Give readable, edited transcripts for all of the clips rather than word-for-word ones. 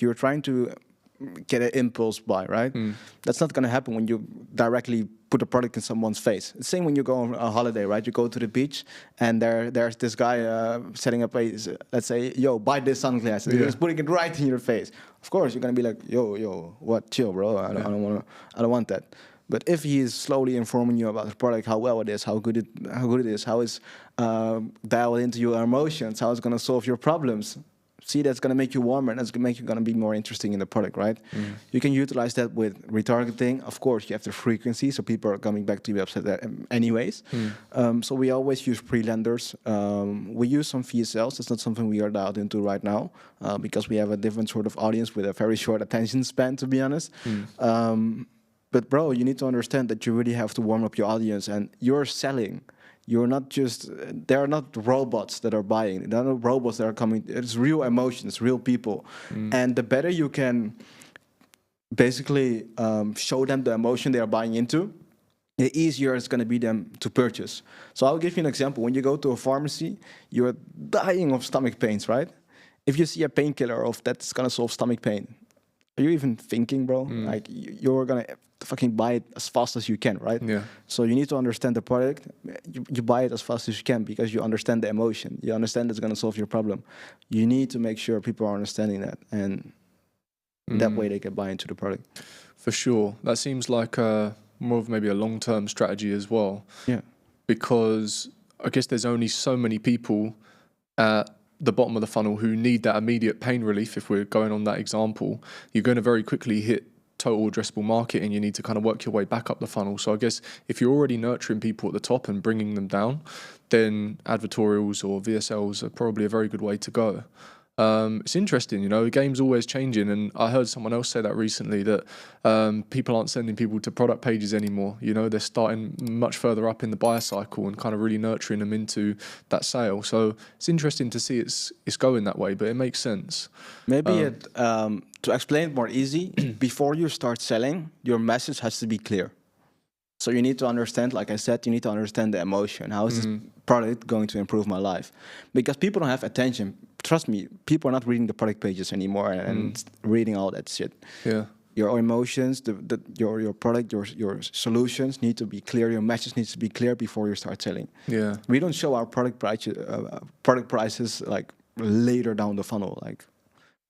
You're trying to get an impulse buy, right? That's not going to happen when you directly put a product in someone's face. It's same when you go on a holiday, right? You go to the beach and there's this guy setting up let's say, yo, buy this sunglasses. He's putting it right in your face. Of course, you're going to be like, yo, what? Chill, bro. I don't want that. But if he is slowly informing you about the product, how well it is, how good it is, how it's dialed into your emotions, how it's going to solve your problems. See, that's going to make you warmer, and that's going to make you be more interesting in the product, right? You can utilize that with retargeting. Of course, you have the frequency, so people are coming back to your website anyways. So we always use pre-lenders. We use some VSLs. It's not something we are dialed into right now because we have a different sort of audience with a very short attention span, to be honest. But bro, you need to understand that you really have to warm up your audience, and you're selling. You're not just, there are not robots that are buying. There are not robots that are coming. It's real emotions, real people. And the better you can basically show them the emotion they are buying into, the easier it's going to be them to purchase. So I'll give you an example. When you go to a pharmacy, you're dying of stomach pains, right? If you see a painkiller of that's going to solve stomach pain, are you even thinking, bro? Like, you're going to fucking buy it as fast as you can, right? Yeah. So you need to understand the product. You buy it as fast as you can because you understand the emotion. You understand it's going to solve your problem. You need to make sure people are understanding that, and that way they can buy into the product. For sure. That seems like more of maybe a long-term strategy as well. Yeah. Because I guess there's only so many people at the bottom of the funnel who need that immediate pain relief. If we're going on that example, you're going to very quickly hit total addressable market, and you need to kind of work your way back up the funnel. So I guess if you're already nurturing people at the top and bringing them down, then advertorials or VSLs are probably a very good way to go. It's interesting, you know, the game's always changing, and I heard someone else say that recently, that people aren't sending people to product pages anymore. You know, they're starting much further up in the buyer cycle and kind of really nurturing them into that sale. So it's interesting to see it's going that way, but it makes sense. Maybe to explain it more easy, before you start selling, your message has to be clear. So you need to understand, like I said, you need to understand the emotion. How is this product going to improve my life? Because people don't have attention. Trust me, people are not reading the product pages anymore and reading all that shit. Yeah. Your emotions, your product, your solutions need to be clear. Your message needs to be clear before you start selling. Yeah. We don't show our product prices like later down the funnel. Like,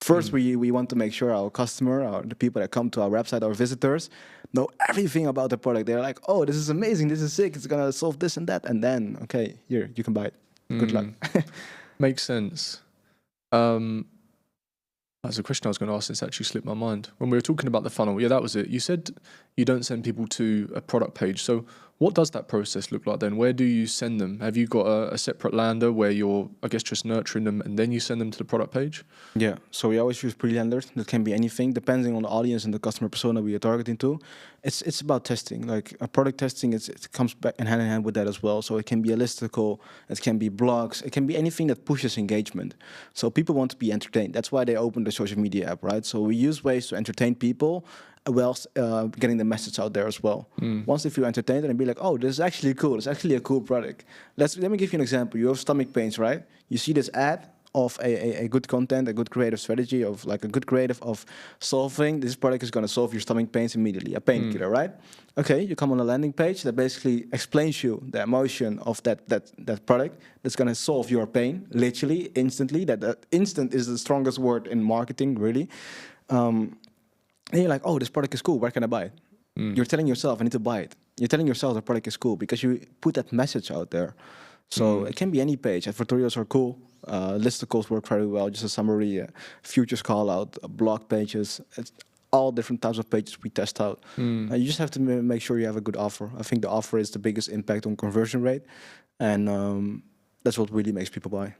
first, we want to make sure our customer, or the people that come to our website, our visitors, know everything about the product. They're like, oh, this is amazing, this is sick, it's going to solve this and that. And then, okay, here, you can buy it. Good luck. Makes sense. That's a question I was going to ask. It's actually slipped my mind. When we were talking about the funnel, yeah, that was it. You said you don't send people to a product page. So what does that process look like then? Where do you send them? Have you got a separate lander where you're, I guess, just nurturing them and then you send them to the product page? Yeah, so we always use pre-landers. That can be anything, depending on the audience and the customer persona we are targeting to. It's about testing. Like a product testing, it comes back in hand with that as well. So it can be a listicle, it can be blogs, it can be anything that pushes engagement. So people want to be entertained. That's why they open the social media app, right? So we use ways to entertain people whilst getting the message out there as well. Once they feel entertained and be like, oh, this is actually cool. It's actually a cool product. Let me give you an example. You have stomach pains, right? You see this ad of a good content, a good creative strategy, of like a good creative of solving, this product is going to solve your stomach pains immediately, a painkiller, right? Okay, you come on a landing page that basically explains you the emotion of that product that's going to solve your pain, literally, instantly. That instant is the strongest word in marketing, really. And you're like, oh, this product is cool, where can I buy it? You're telling yourself, I need to buy it. You're telling yourself the product is cool because you put that message out there. So it can be any page. Advertorials are cool. Listicles work very well. Just a summary, futures call out, blog pages. It's all different types of pages we test out. You just have to make sure you have a good offer. I think the offer is the biggest impact on conversion rate. And that's what really makes people buy.